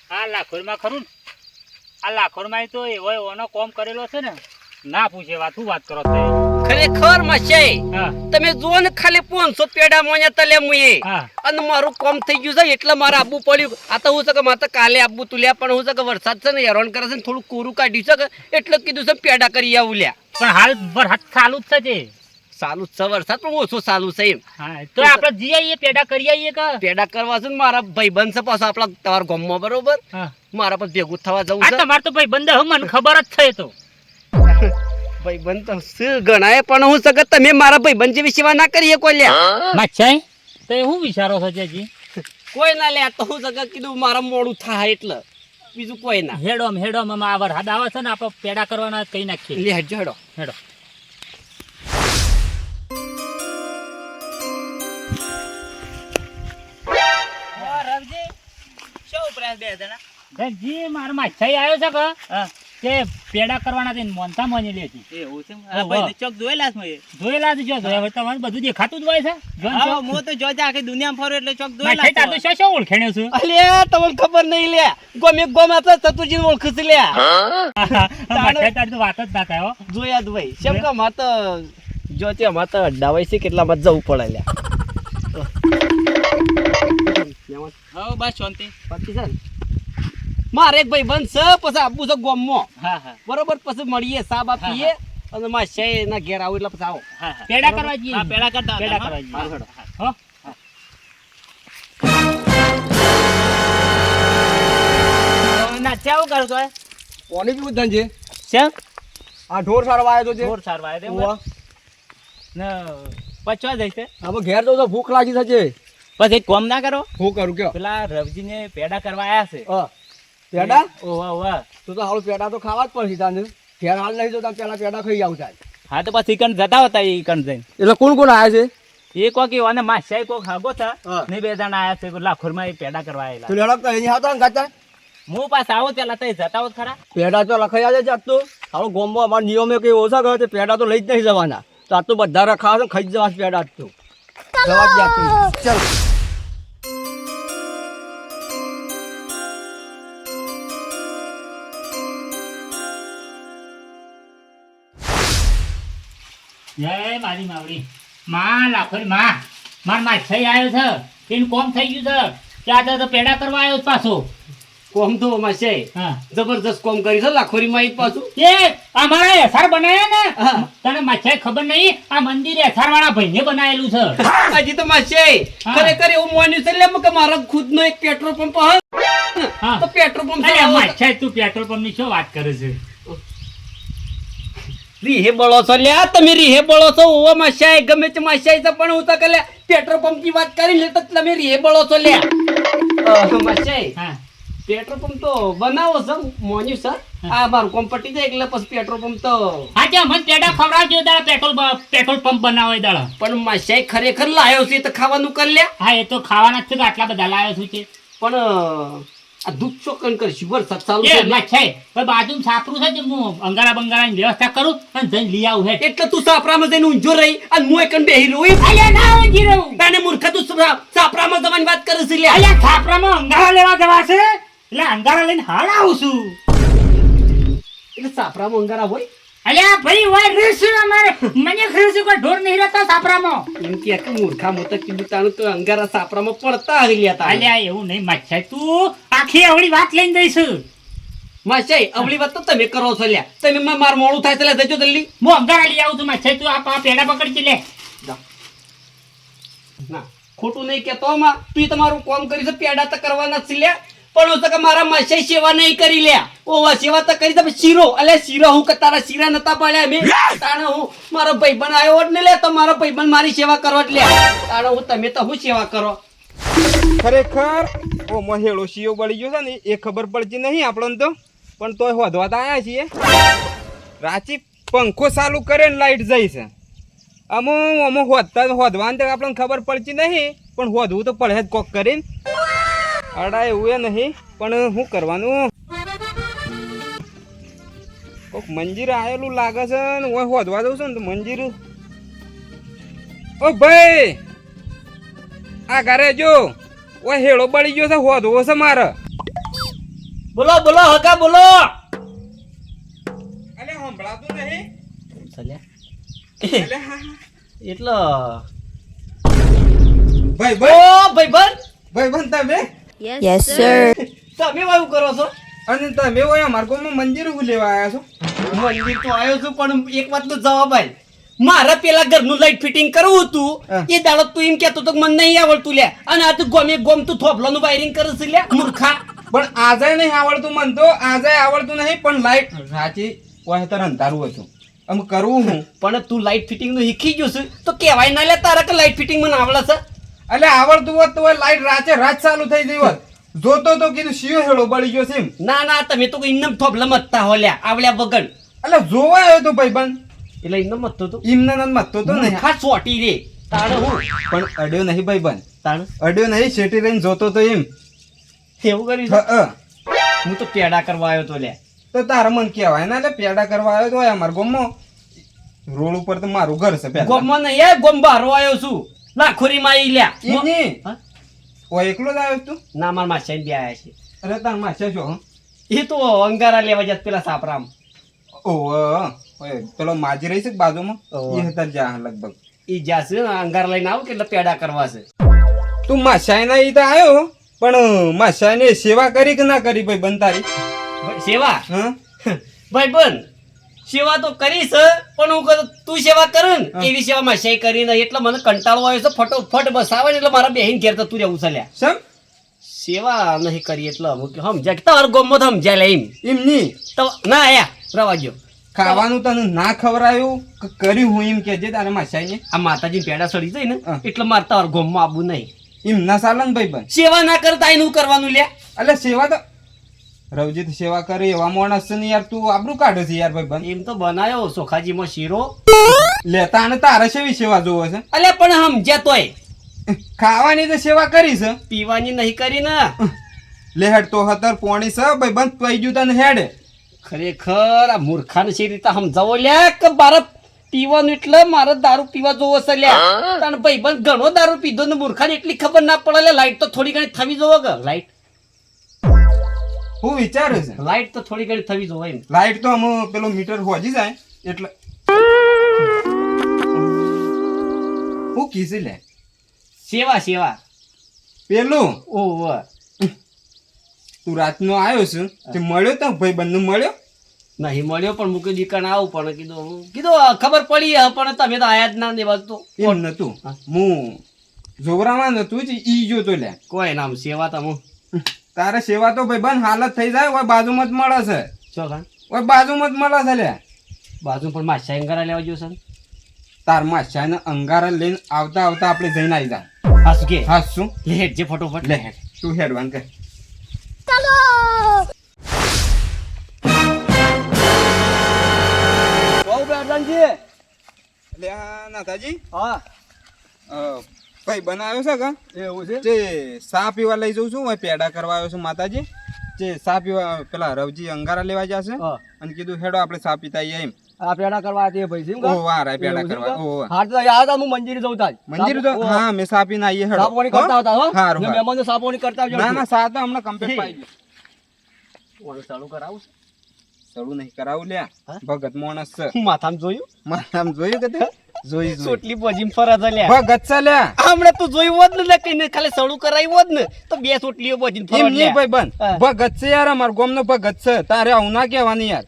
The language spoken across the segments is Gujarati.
આ લાખોરમાં ખરું ને આ લાખોરમાં તો એવો એનો કોમ કરેલો છે ને ના પૂછે વાત શું વાત કરો છો ખરેખર મચાઈ હા તમે જુઓ ને ખાલી 500 પેડા મોયા તલે મુએ હા અને મારું કામ થઈ ગયું છે એટલે મારે આબુ પડ્યું આ તો હું છે કે મારે કાલે આબુ તુલ્યા પણ હું છે કે વરસાદ છે ને હેરાન કરે છે ને થોડું કોરું કાઢ્યું છે કે એટલે કીધું છે પેડા કરી આવું લ્યા પણ હાલ વરસાદ ચાલુ જ છે ચાલુ જ છે વરસાદ પણ ઓછો ચાલુ છે એમ હા તો આપણે જઈ આવીએ પેડા કરી આવીએ કે પેડા કરવા છે ને મારા ભાઈબંધ છે પાછો આપણા તમારા ગામમાં બરોબર હા મારા પર ભેગું થવા જવું આ છે તમાર તો ભાઈ બંધ મને ખબર જ છે તો ભાઈબંધ તો શું ગણાય પણ હું સગત તમે મારા ભાઈબંધ જેવી સેવા ના કરીએ કોઈ લ્યા માછાઈ તો હું વિચારો છો જેજી કોઈ ના લે તો હું સગત કીધું મારા મોડું થાય એટલે બીજું કોઈ ના હેડોમ આ વરસાદ આવે છે ને આપણે પેડા કરવાના કઈ નાખીએ લે હેડજો હેડો હેડો જી મારા માછાઈ આવ્યો છે કે તે પેડા કરવાના છે મોનતા મોની લે છે એવું છે હા, ભાઈ ચોક જોયેલા છે મેં જોયેલા જ જો હવે તમારે બધું દેખાતું જ હોય છે જો ને હા ચોક. હું તો જોજે આખી દુનિયામાં ફરું એટલે ચોક માછાઈ તાર તો જોયેલા શું ઓળખેણ્યો છું અલ્યા તમને ખબર નહીં લે ગમે ગમે તો ચતુરજી ઓળખું છું લે માછાઈ તાર તો વાત જ ના થાય હો જોયા જ ભાઈ કેમ કે મારે તો જો તે અમારે તો અડ્ડાવાય છે કેટલામાં જવું પડે લે હા બસ શાંતિ પછી છે ને મારે એક ભાઈ બંધ છે પછી આબુ છે ગોમમાં હા હા બરોબર પછી મળીએ સાબ આપીએ અને માં છે ના ઘેર આવું એટલે પછી આવો હા હા પેડા કરવા જઈએ હા પેડા કરતા પેડા હતા, કરવા હા. જઈએ હા, હો ના કેવું કરતો હોય કોની પીવું ધન છે કેમ આ ઢોર સારવા આવ્યો તો છે ઢોર સારવા આવ્યા ઉવ્વા. ને પચવા જઈશે આમાં ઘેર તો ભૂખ લાગી થશે બસ એક કોમ ના કરો હું કરું કયો પેલા રવજીને પેડા કરવા આવ્યા છે હા પેડા ઓવા ઓવા તો હાલ પેડા તો ખાવા જ પડશે તાને ઘેર હાલ નહીં તો તાર પેલા પેડા ખાઈ આવું થાય હા તો પછી ઈકણ જતા હતા ઈકણ જઈને એટલે કોણ કોણ આવ્યા છે એ કોક અને માસાઈ કોક હાગો થા હા. ને બે જણા આયા છે લાખોરમાં એ પેડા કરવા આયેલા તો લેડક તો એની હતા ને ગાતા હું પાછા આવો પેલા તઈ જતા હોત ખરા પેડા તો લખાઈ આવે છે આજ તો હાલો ગોમમાં અમારા નિયમે કઈ ઓછા કરે તે પેડા તો લઈ જ નહીં જવાના તો આ તો બધા રખાવે છે ખાઈ જ જવા પેડા જ તો જવા જ જાતું ચાલ જય મારી માવડી માં લાખોરી માં માર માછાઈ આવ્યો છે એનું કોમ થઈ ગયું છે ત્યાં તો પેડા કરવા આવ્યો છે પાછો કોમ તો માં છે હા જબરજસ્ત કોમ કરી છે લાખોરીમાં ઈ પાછું એ અમારા એસાર બનાયા ને હા. તને માછાઈ ખબર નહીં આ મંદિર એસાર વાળા ભાઈને બનાયેલું છે હજી તો માં છે હા. ખરેખર એવું માન્યું છે લે કે મારો ખુદનો એક પેટ્રોલ પંપ હે હા તો પેટ્રોલ પંપ અરે માછાઈ તું પેટ્રોલ પંપ ની શું વાત કરે છે રીહે બળો છો લ્યા તમે રીહે બળો છો ઓવા માશાય ગમે તે માશાય છે પણ હું તો કે લે પેટ્રોલ પંપ ની વાત કરી લે તો તમે રીહે બળો છો લ્યા માશાય હા પેટ્રોલ પંપ તો બનાવો છે મોન્યું સર આ મારું કોમ પટી જાય એટલે પછી પેટ્રોલ પંપ તો હા ત્યાં મને પેડા ખવડાવજો દાડા પેટ્રોલ પંપ બનાવો દાડા પણ માશાય ખરેખર લાયો છે તો ખાવાનું કરી લે હા એ તો ખાવાના જ છે કે આટલા બધા લાવ્યો છું છે પણ આ દુઃખ ચોકન કરશું વરસાદ ચાલુ એ છે માછાઈ ભાઈ બાજુ સાપરું છે હું અંગારા બંગારાની વ્યવસ્થા કરું અને જઈને લઈ આવું હે એટલે તું સાપરામાં જઈને ઊંઝો રહી અને હું એકન બેહી રહું અલ્યા ના ઊંઘી રહું તને મૂર્ખ તું સાપરામાં જવાની વાત કરે છે લે અલ્યા છાપરામાં અંગારા લેવા જવા છે એટલે અંગારા લઈને હાલ આવું છું એટલે સાપરામાં અંગારા હોય અલ્યા ભાઈ હોય રીસ અમારે મને ખરું છે કોઈ ઢોર નહીં રહેતા સાપરામાં એમ કે મૂર્ખા મોટા કીધું તાનું તો અંગારા સાપરામાં પડતા આવી લ્યા તા અલ્યા એવું નહીં માછાઈ તું આખી અવળી વાત લઈને જઈશ માશાઈ અવળી વાત તો તમે કરો છો લ્યા તમે માર મોડું થાય એટલે જજો જલ્દી હું અંગારા લઈ આવું છું માછાઈ તું આ પેડા પકડજી લે ના ખોટું નહીં કેતો માં તું તમારું કામ કરી છે પેડા તો કરવાના જ છે લ્યા પણ હું તો કે મારા માશાઈ સેવા નહીં કરી લ્યા ઓવા સેવા તો કરી તમે શીરો અલે શીરો હું કે તારા શીરા નતા પાડ્યા મે તાણે હું મારો ભાઈબંધ આવ્યો જ ને લે તો મારો ભાઈબંધ મારી સેવા કરો જ લે તાણે હું તમે તો હું સેવા કરો ખરેખર ઓ મહેળો શિયો બળી ગયો છે ને એ ખબર પડતી નહીં આપણને તો પણ તોય હોધવા તો આવ્યા છીએ રાચી પંખો ચાલુ કરે ને લાઈટ જાય છે અમુક હોધવાને તો આપણને ખબર પડતી નહીં પણ હોધવું તો પડે જ કોક કરીને અડા એવું એ નહીં પણ શું કરવાનું કોક મંજીર આવેલું લાગે છે ને હું હોધવા દઉં છું ને તો મંજીર ઓ ભાઈ આ ઘરે જો ઓ હેળો બળી ગયો છે હોધવો છે મારે બોલો બોલો હકા બોલો. અલે સંભળાતું નહીં ચાલ્યા અલે હા એટલે ભાઈ ઓ ભાઈ ભાઈબંધ, ભાઈ બન તમે Yes, sir. તમે વાયું કરો છો? અને તમે હોય અમારા ગામમાં મંદિર હું લેવા આવ્યા છો મંદિર તો આવ્યો છું પણ એક વાતનો જવાબ આય. મારા પેલા ઘરનું લાઈટ ફિટિંગ કરવું હતું હા. એ દાડો તું એમ કહેતો તો કે મને નહીં આવડતું લે અને આ તું ગમે ગોમ તું થોભલાનું વાયરિંગ કરે છે લે મૂર્ખા. પણ આજે નહીં આવડતું મન તો આજે આવડતું નહીં પણ લાઈટ સાચી વાહેતર અંધારું હતું આમ કરવું હું પણ તું લાઈટ ફિટિંગ નું શીખી ગયો છે તો કહેવાય ના લે તારા કે લાઈટ ફિટિંગ મને આવડે છે. એટલે આવડતું હોત તો લાઈટ રાત ચાલુ થઈ ગઈ હોત જોતો તો કીધું શિયો હેડો બળી ગયો છે એમ ના ના તમે તો એમને થોભલા મતતા હો લ્યા આવડ્યા વગર એટલે જોવા આવ્યો તો ભાઈબંધ એટલે એમને મતતો તો એમને નન મતતો તો નહીં મૂર્ખા ચોટી રે તાણે હું પણ અડ્યો નહીં ભાઈબંધ તાણે અડ્યો નહીં શેટી રહીને જોતો તો એમ એવું કરી હું તો પેડા કરવા આવ્યો તો લ્યા. તો તારા મન કહેવાય ના એટલે પેડા કરવા આવ્યો તો અમારા ગામમાં રોડ ઉપર તો મારું ઘર છે પેલા ગોમમાં નહીં એ ગોમ બહારો આવ્યો છું લાખોરી માં ઈ લ્યા. ઈ નહીં. હા? ઓ એકલો જ આવ્યો તું ના મારા માસા બી આયા છે અરે તાર માસે છો હં? એ તો અંગારા લેવા જત પેલા સાપરામ. ઓય પેલો માજી રહી છે કે બાજુમાં ઓહો. એ હતા જા લગભગ ઈ જ્યાં છે ને અંગાર લઈને આવું કે એટલે પેડા કરવા છે. તું માસાઈના ઈ તો આવ્યો પણ માસાઈને સેવા કરી કે ના કરી ભાઈ બન તારી સેવા હા ભાઈ બન સેવા તો કરીશ પણ હું કહું તું સેવા કર ને હા. એવી સેવા માસે કરી ને એટલે મને કંટાળો આવ્યો છે ફટોફટ બસાવે ને એટલે મારા બેહીન ઘેર તું રહેવું છે લ્યા. સમ સેવા નહીં કરી એટલે હું કે સમજ્યા કે તમારા ગોમમાં તો સમજ્યા લે એમ એમ નહીં તો ના આયા રવા ગયો. ખાવાનું તને ના ખવડાયું કે કર્યું હું એમ કેજે તારે માસાઈને આ માતાજી પેડા સડી જાય ને હા. એટલે મારે તમારા ગોમમાં આવવું નહીં. એમ ના ચાલે ને ભાઈ બન સેવા ના કરતા એનું કરવાનું લ્યા. એટલે સેવા તો રવજીત સેવા કરે એવા માણસ છે ને યાર તું આબરું કાઢે છે યાર ભાઈ બન એમ તો બનાયો સોખાજીમાં શીરો લેતા અને તારે શેવી સેવા જોવે છે અલે પણ સમજ્યા તોય ખાવાની તો સેવા કરી છે પીવાની નહીં કરી ને. લેહેડ તો હતર પોણી છે ભાઈ બંધ પઈ ગયું તને હેડ ખરેખર આ મૂર્ખાને શી રીતે સમજાવો લ્યા કે મારે પીવાનું એટલે મારે દારૂ પીવા જોવો છે લ્યા. તને ભાઈ બંધ ઘણો દારૂ પીધો ને મૂર્ખાને એટલી ખબર ના પડે લે લાઈટ તો થોડી ઘણી થવી જોવો કે લાઈટ હું વિચારું છે લાઈટ તો થોડી ઘણી થવી જોવે એમ. લાઈટ તો આમ પેલો મીટર હોજી જાય એટલે હું કીધી લે સેવા સેવા પેલું ઓહ તું રાતનો આવ્યો છું તે મળ્યો તો ભાઈ બંધ મળ્યો નહીં મળ્યો પણ મૂકી દીકણ આવું પણ કીધું ખબર પડી હે, પણ તમે તો આયા જ ના દેવા તો એમ નતું હું જોવરામાં નતું જ ઈ જોતો લે કોઈ નામ સેવા તમે તારે સેવા તો ભાઈ બંધ હાલત થઈ જાય ઓય બાજુમાં જ મળે છે શું કાન ઓય બાજુમાં જ મળે છે લે બાજુ પણ માછા અંગારા લેવા ગયો છે તાર માછાને અંગારા લઈને આવતા આવતા આપણે જઈને આવી જા હા શું કે હા શું લેટ જે ફટોફટ લે હેડ તું હેડવાન કર કહું બેટાજી લે આ નાથાજી હા ભાઈ બનાવ્યો છે કા એવું છે જે સા પીવા લઈ જઉં છું હું પેડા કરવા આવ્યો છું માતાજી જે સા પીવા પેલા રવજી અંગારા લેવા જશે હા. અને કીધું હેડો આપણે સા પીતા આવીએ એમ આ પેડા કરવા તે ભાઈ સિંગ ઓ વાહ રે પેડા કરવા ઓ હા તો યાદ આ હું મંદિર જઉં તાજ મંદિર તો હા મેં સા પીને આવીએ હેડો સાપોણી કરતા હતા હો હારું, જે હારું. મહેમાનો સાપોણી કરતા આવજો ના ના સા તો હમણાં કમ્પ્લીટ પાઈ ગયું ઓલું ચાલુ કરાવું છે સડું નહીં કરાવું લ્યા હા? ભગત માણસ છે માથામાં જોયું મારામ જોયું કે તે જોઈ જોઈ સોટલી બોજીમ ફરજ લ્યા ભગત છે લ્યા હમણાં તું જોયું હોત ને કઈને ખાલી સળું કરાયું હોત ને તો બે સોટલીઓ બોજીમ એમ ફરજ નહીં ભાઈ બંધ હા. ભગત છે યાર અમાર ગામનો ભગત છે તારે આવું ના કહેવાની યાર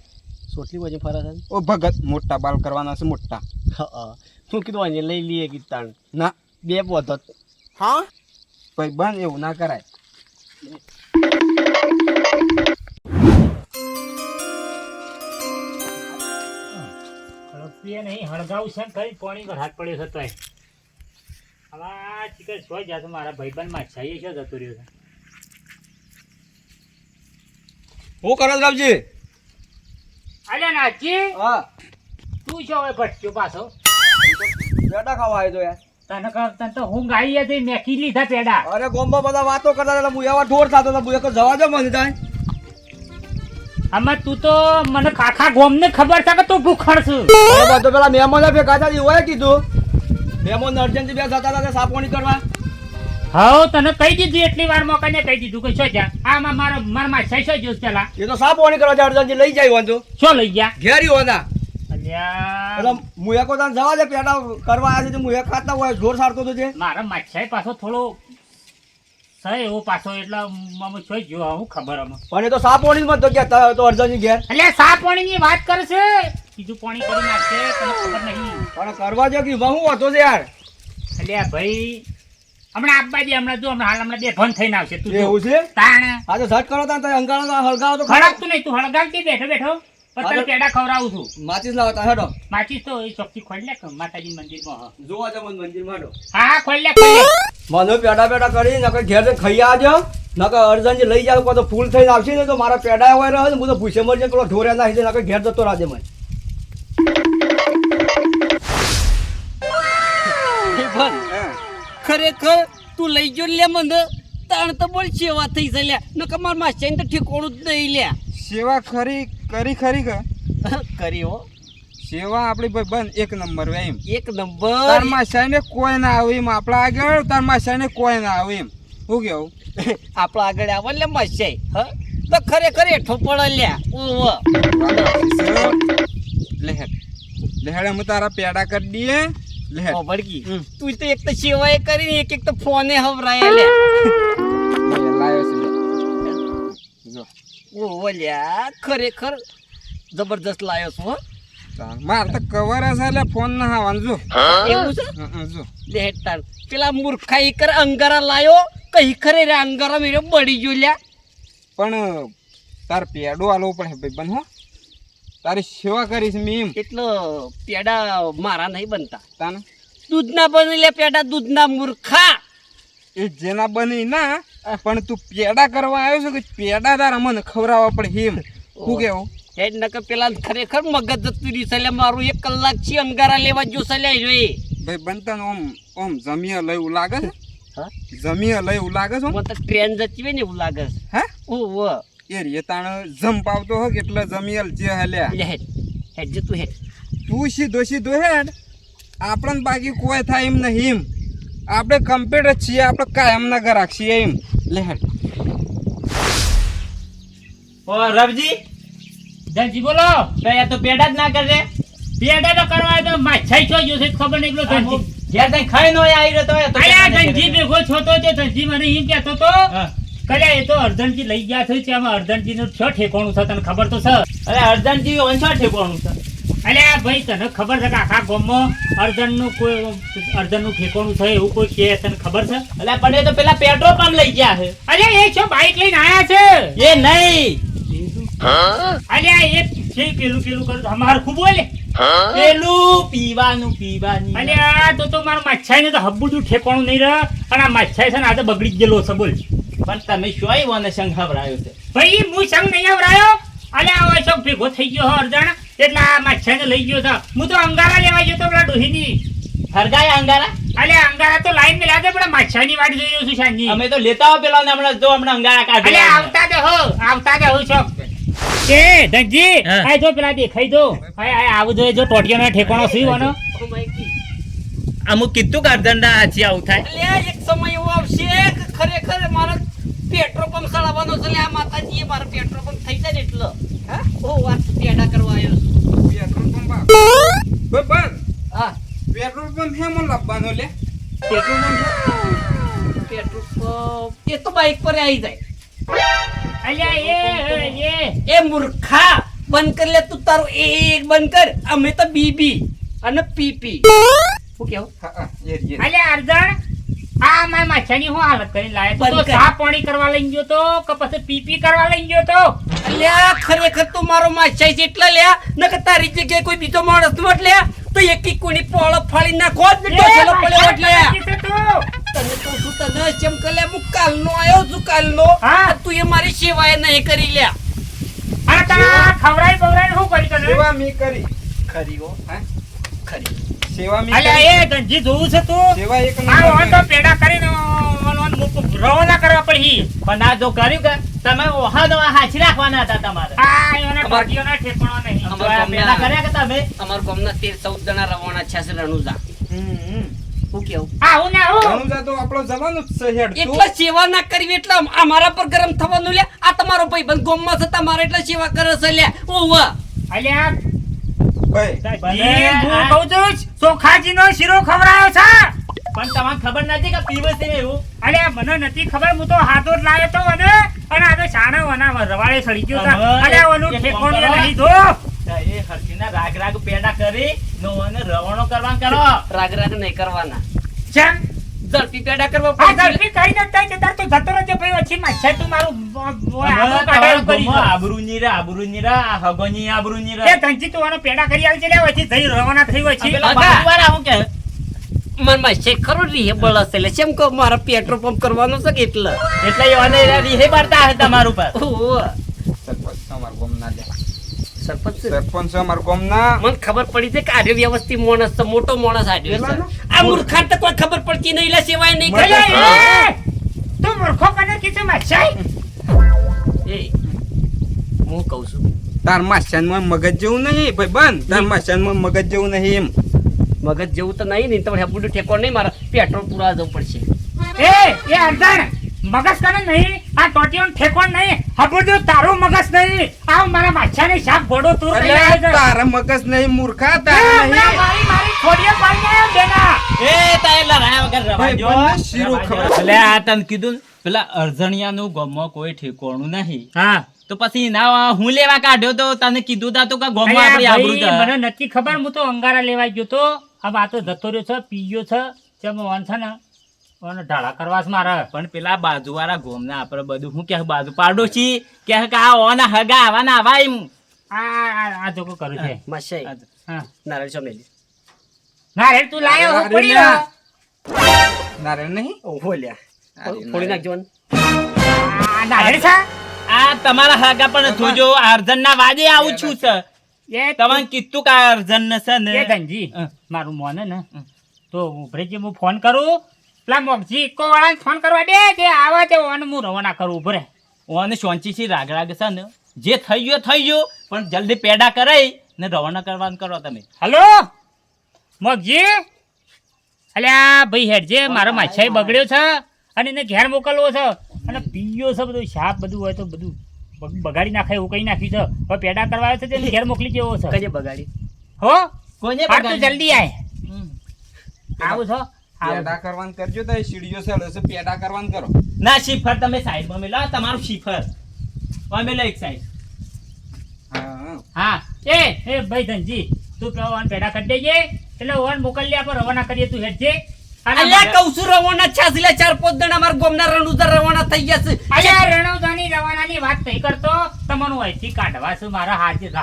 સોટલી બોજીમ ફરજ ઓ ભગત મોટા બાલ કરવાના છે મોટા હા હું કીધું આજે લઈ લઈએ કીધું ના બે બોધત હા ભાઈ બંધ એવું ના કરાય હળગતીએ નહીં હળગાવું છે ને કઈ પાણી પર હાથ પડ્યો છે તોય હવે આ ચીકર સોય જાતો મારા ભાઈબંધ માં છાઈએ છે જતો રહ્યો છે હું કરો રાવજી અલ્યા નાચી હા તું શું હવે ભટક્યો પાછો પેડા ખાવા આવ્યો તો યાર તને તો હું ગાઈ હતી મેકી લીધા પેડા અરે ગોમમાં બધા વાતો કરતા હતા હું એવા ઢોર થતો હતો હું એક જવા દો મને ત્યાં આમાં તું તો મને કાખા ગોમ ને ખબર છે કે તું ભૂખણ છું અરે બધો પેલા મહેમાનો ભેગા થયા હોય કીધું મહેમાન અર્જન્ટ બે જતા હતા સાપોણી કરવા હા તને કહી દીધું એટલી વાર મોકાને કહી દીધું કે શું જા આમાં મારા માછાઈ શું જોશ પેલા એ તો સાપ પાણી કરવા જાય અર્જનજી લઈ જાય વાંધો શું લઈ ગયા ઘેરી હોતા અલ્યા એટલે મુયા તાન જવા દે પેડા કરવા આવ્યા છે તો મુયા ખાતા હોય જોર સારતો તો છે મારા માછાઈ પાછો થોડો સહી એવો પાછો એટલે મમ્મી જોઈ ગયો હું ખબર અમે પણ એ તો સાપ પાણી માં તો ગયા તો અર્જનજી ઘેર એટલે સા પાણીની વાત કરશે બીજું પાણી કરી નાખશે તને ખબર નહીં પણ કરવા જો કે હું હતો છે યાર અલ્યા ભાઈ હમણાં આપબાજી હમણાં જો હમણાં બે ભન થઈને આવશે તું જો. એવું છે તાણ આ તો સટ કરો તાન અંગાળો હળગાવો તો ખરાબતું નહીં તું હળગાવતી બેઠો બેઠો પણ તને પેડા ખવડાવું છું માચીસ લાવતા હેડો માચીસ તો એ ચોકથી ખોલી લે માતાજી મંદિરમાં હા. જોવા જમન મંદિર માં હેડો હા ખોલી લે ખોલી લે મને પેડા કરી નકર ઘેર જઈને ખાઈ આવજો નકર અર્જનજી લઈ જાવ કોઈ તો ફૂલ થઈને આવશે ને તો મારા પેડા હોય રહે ને હું તો ભૂસે મરજે પેલો ઢોરે નાખી દે નકર ઘેર જતો રાજે મને ખરેખર તું લઈ ગયો લે મને તાણ તો બોલ સેવા થઈ છે લ્યા ન કમાર માસ્ટર તો ઠેકોણું જ નહીં લ્યા સેવા ખરી કે કરી હો સેવા આપણી ભાઈ બંધ એક નંબર હોય એમ એક તાર નંબર માસાને કોઈ ના આવે એમ આપણા આગળ તાર માસાને કોઈ ના આવે એમ શું કેવું આપણા આગળ આવે લે માસ્ટર હ તો ખરેખર હેઠો પડે લ્યા ઓહો લેહેડ અમે તારા પેડા કરી દઈએ લેહેડ ઓ ભડકી તું તો એક તો સેવાએ કરી એક તો ફોને હવરાય લે લાયો છે લે. જો ઓહો લ્યા ખરેખર જબરદસ્ત લાયો છો હો માર તો કવર હશે એટલે ફોન ના આવવાનું જો એવું છે જો લે હેઠતાર પેલા મૂર્ખાઈ કર અંગારા લાયો કઈ ખરે રે અંગારા મેરે બળી ગયો લ્યા પણ તાર પેડો આલવો પડે ભાઈ બન હો તારી સેવા કરીશ મેં એમ એટલે પેડા મારા નહીં બનતા તાને દૂધના બને લે પેડા દૂધના મૂર્ખા એ જેના બની ના પણ તું પેડા કરવા આવ્યો છે કે પેડા તારા મને ખવડાવવા પડે એમ શું કેવું હેડ નકર પેલા ખરેખર મગજ જતું રહ્યું છે લે મારું 1 કલાક થી અંગારા લેવા જોશે લે જોઈ ભાઈ બનતા ઓમ જમીએ લઈ એવું લાગે છે હા જમીએ લઈ એવું લાગે છે મને તો ટ્રેન જતી હોય ને એવું લાગે છે હે ઓહો એ રે તાણ જંપ આવતો હો એટલે જમીએલ જે હલ્યા લે હેડ હેડ જે તું હેડ તું સીધો હેડ આપણને બાકી કોઈ થાય એમ નહીં એમ આપણે કમ્પ્યુટર છીએ આપણે કાયમના ગ્રાહક છીએ એમ લે હેડ ઓ રવજી ધનજી બોલો તો યાર તો પેડા જ ના કરજે પેડા તો કરવા આવ્યો તો માછાઈ છો જોશે ખબર નહીં પેલો ધનજી ઘેર તઈ ખાઈ નો આવી રહ્યો તો અલ્યા ધનજી ભેગો છો તો તે ધનજી મને એમ કહેતો તો કલ્યા એ તો અર્જનજી લઈ ગયા છે ત્યાંમાં અર્જનજી નું છ ઠેકોણું છે તને ખબર તો છે અરે અર્જનજી ઓછા ઠેકોણું છે અલ્યા ભાઈ તને ખબર છે કે આખા ગામમાં અર્જનનું ઠેકોણું છે એવું કોઈ છે તને ખબર છે અલ્યા પણ એ તો પેલા પેટ્રોલ પંપ લઈ ગયા છે અલ્યા એ છો બાઈક લઈને આયા છે એ નહીં અલ્યા એ છે પેલું કરું અમાર ખૂબ બોલે પેલું પીવાની અલ્યા તો મારા માછાઈ ને તો હબ્બુડું ઠેકોણું નહીં રહે અને આ માછાઈ છે ને આજે બગડી જ ગયેલો છે બોલ પણ તમે શું મને સંઘાવરાયો છે ભાઈ હું સંગ નહીં આવરાયો અલ્યા હવે છો ભેગો થઈ ગયો હો અર્જણ એટલે આ માછાઈ લઈ ગયો છે હું તો અંગારા લેવા ગયો તો પેલા ડોહીની હરગાય અંગારા અલ્યા અંગારા તો લાઈન મેલા દે પણ માછાઈની વાટ જોઈ રહ્યો છું સાંજની અમે તો લેતા હો પેલા ને હમણાં અંગારા કાઢી અલ્યા આવતા દે હું છો કે ધનજી હા. આ જો પેલા દેખાઈ દો આ આવું જોઈએ જો ટોટિયાનો ઠેકાણો સીવાનો અમુક કીધું કે અર્જન્ડા આછી આવું થાય અલ્યા એક સમય એવો આવશે કે ખરેખર મારો પેટ્રોલ પંપ સળાવવાનો છે લે આ માતાજીએ મારો પેટ્રોલ પંપ થઈ જાય ને એટલો હા ઓ વાત પેડા કરવા આવ્યો છું પેટ્રોલ પંપ બસ હા પેટ્રોલ પંપ હેમો લાવવાનો લે પેટ્રોલ પંપ એ તો બાઈક પર આવી જાય અલ્યા એ મૂર્ખા બંધ કર લે તું તારું એક બંધ કર અમે તો બીબી અને પીપી શું કેવું હા એ અલ્યા અર્જણ આ મારા માછાની હું હાલત કરી લાયો તો બંધ કર. સા પાણી કરવા લઈ ગયો તો કે પછી પીપી કરવા લઈ ગયો તો અલ્યા ખરેખર તું મારો માછાઈ છે એટલા લ્યા નકર તારી જગ્યાએ કોઈ બીજો માણસ નો લ્યા તો એકી કોની પોળો ફાડી નાખો જ ને ટોચલો પડ્યો એટલે તને તો શું તને જેમ કલે હું કાલનો આવ્યો છું કાલનો હા. તું એ મારી સેવાએ નહીં કરી લ્યા આ તારા ખવડાઈ બવડાઈ શું કરી તને સેવા મી કરી ખરી હો હા ખરી સેવા મી અલ્યા કરી એ ધનજી જોવું છે તું સેવા એક આ નંબર ઓન તો પેડા કરીને રવાના કરવા પડી પણ આ જો કર્યું કે તમે ઓહા દવા હાચી રાખવાના હતા તમારે આ એના ટોટિયાનો ઠેકાણો નહીં અમાર પેલા કર્યા કે તમે અમારા ગામના 13-14 જણા રવાના છે રણુજા હું કેવું આવું ને આવું રણુજા તો આપણો જવાનું જ છે હેડ તું. એટલે સેવા ના કરવી એટલે આ મારા પર ગરમ થવાનું લે આ તમારો ભાઈબંધ ગોમમાં છે તમારે એટલે સેવા કરે છે લે ઓવા અલ્યા ભાઈ હું કહું છું ચોખાજીનો શીરો ખવડાયો છે પણ તમને ખબર નથી કે પીવે છે એવું અલ્યા મને નથી ખબર હું તો હાથો જ લાવ્યો તો અને આ તો શાણા વના રવાડે સડી ગયો છે અમર, અલ્યા ઓલું એક ઠેકોણું કોણ લીધો એ હરખીના રાગ રાગ પેડા કરી નો અને રવણો કરવા કરો રાગ રાગ નહીં કરવાના ચમ ઝડપી પેડા કરવા આ પડે ઝડપી કરી દેતા છે તાર તો જતો રહેજો ભાઈ પછી માછા તું મારું આબરૂ કાઢાયું તમારું કરી ગમો આબરૂ ની રા હગોની આબરૂ ની એ ધનજી તું આનો પેડા કરી આવી છે લે પછી જઈ રવાના થઈ હોય છે પેલા બાજુવાળા હું કે મનમાં છે ખરો રીહે બળસ એટલે કેમ કહો મારા પેટ્રોલ પંપ કરવાનો છે કે એટલે એટલે એવાને રીહે બારતા હે તમારું પર ઓવા સરપંચ અમાર ગામના લે. સરપંચ છે. સરપંચ અમાર ગામના મને ખબર પડી છે કે આર્ય વ્યવસ્થિત માણસ છે મોટો માણસ આર્યો છે પેલાનો? આ મૂર્ખાને તો કોઈ ખબર પડતી નહીં લે સેવાય નહીં મને કરે અલ્યા, એ તું મૂર્ખો કને કીધું માછા એ હું કહું છું તાર માસ્યાનમાં મગજ જેવું નહીં ભાઈ બંધ તાર માસ્યાનમાં મગજ જેવું નહીં એમ મગજ જેવું તો નહીં ને તમારે હપુડું ઠેકો નહીં મારા પેટ્રોલ પૂરા જવું પડશે એ અર્ધન મગજ કને નહીં આ ટોટીઓન ઠેકોણ નહીં હબુડું તારું મગજ નહીં આ મારા માછાને શાક ઘોડો તું લઈ અલ્યા, આવ્યો છે. તારા મગજ નહીં મૂર્ખા એ તારા હમણાં નહીં મારી છોડીઓ પાડીને આવ્યો બેના. એ તાયલા રાયા વગર ભાઈ રવાજો બંને શીરો ખવડાવે. એટલે આ તને કીધું ને, પેલા અર્જણિયાનું ગમમાં કોઈ ઠેકોણું નહીં હા તો પછી ના હું લેવા કાઢ્યો તો તને કીધું તા તો કે ગમમાં આપણી અલ્યા આબરૂ ભાઈ, છે. મને નથી ખબર હું તો અંગારા લેવા ગયો તો હવે આ તો જતો રહ્યો છે પીયો છે જેમ ઓન છે ને ઓને ઢાળા કરવા છે મારે પણ પેલા બાજુવાળા ગોમના આપણે બધું હું કે બાજુ પાડોશી કે આ ઓના હગા આવાના આવા એમ આ જોકો કરું છે માસાઈ હા નારાયણ છો મેલી ના રે તું લાયો હું પડી અરે, રહ્યો. નારાયણ નહીં ઓહો લ્યા અરે, ફોડી નાખજો ને. આ નારિયેળ છે આ તમારા હગા પણ જોજો અર્જન ના વાદે આવું છું છે એ તમને કીધું કે અર્જન ને છે ને એ ધનજી હા. મારું મોને ને તો ઉભરે જે હું ફોન કરું પેલા મોગજી ઇકો વાળાને ફોન કરવા દે જે આવે તે ઓને હું રવાના કરું ઉભરે ઓને શાંતિથી રાગ રાગ છે ને જે થઈ ગયો થઈ ગયો પણ જલ્દી પેડા કરાઈ ને રવાના કરવાનું કરો તમે હલો મોગજી અલ્યા ભાઈ હેડજે મારો માછાઈ બગડ્યો છે અને એને ઘેર મોકલવો છે અને પીયો છે બધું શાક બધું હોય તો બધું બગાડી નાખે એવું કઈ નાખ્યું છે હવે પેડા કરવા આવ્યો છે તેને ઘેર મોકલી જેવો છે કજે બગાડી હો કોને હા તું જલ્દી આય આવું છો પેડા કરવાનું કરજો તો એ સીડીઓ સડે છે પેડા કરવાનું કરો ના શિફર તમે સાઈડમાં મેલો તમારું શિફર અમે લો એક સાઈડ હા હા એ ભાઈ ધનજી તું પેલો ઓન પેડા કરી દેજે એટલે ઓન મોકલી આપણે રવાના કરીએ તું હેડજે અને અલ્યા કહું છું રવાના છાસલા 4-5 દણા મારા ગોમના રણુદર રવાના થઈ ગયા છે અલ્યા રણોજાની રવાનાની વાત નહીં કરતો તમારું અહીંથી કાઢવા છું મારા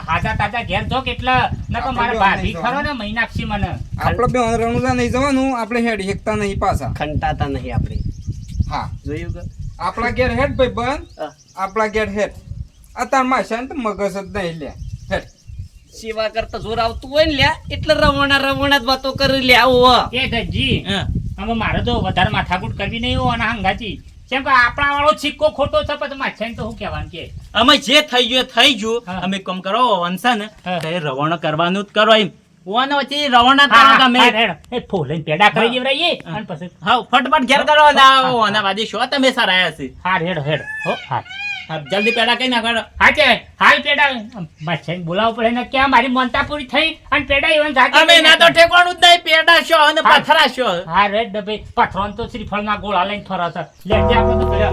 હાજા તાજા ઘેર જો કેટલા નકો મારા ભાભી ખરો ને મહિનાક્ષી મને આપણે બે રણુજા નહીં જવાનું આપણે હેડ હેકતા નહીં પાછા ખંટાતા નહીં આપણે હા જોયું કે આપણા ઘેર હેડ ભાઈ બંધ હા. આપણા ઘેર હેડ અત્યાર માસા તો મગજ જ નહીં લે હેડ સેવા કરતા જોર આવતું હોય ને લ્યા એટલે રવાના જ વાતો કરી લ્યા ઓવા એ ધનજી હા હવે મારે તો વધારે માથાકૂટ કરવી નહીં હો અને હંગાચી કેમ કે આપણા વાળો સિક્કો ખોટો છે પછી માછાને તો શું કહેવાનું કે અમે જે થઈ ગયું એ થઈ ગયું હા. અમે કમ કરો વંશા ને હા. તો એ રવાના કરવાનું જ કરો એમ ઓને વચ્ચે રવાના કરો તમે એ ફોલઈને પેડા કરી દેવરાઈએ હા. અને પછી હા ફટફટ ઘેર કરો ના ઓના વાદે શો તમે સારા આયા છે હાર હેડ હો હાર હા જલ્દી પેડા કઈ નાખો હા કે હાલ પેડા માછાને બોલાવવું પડે ને ક્યાં મારી મનતા પૂરી થઈ અને પેડા even જાતે અમે ના તો ઠેકવાનું જ નહીં પેડા શો અને હા. પથરા શો હા રેડ ડબ્બે પથરોન તો શ્રીફળના ગોળા લઈને ફરે છે લેજે આપણે તો કરીએ.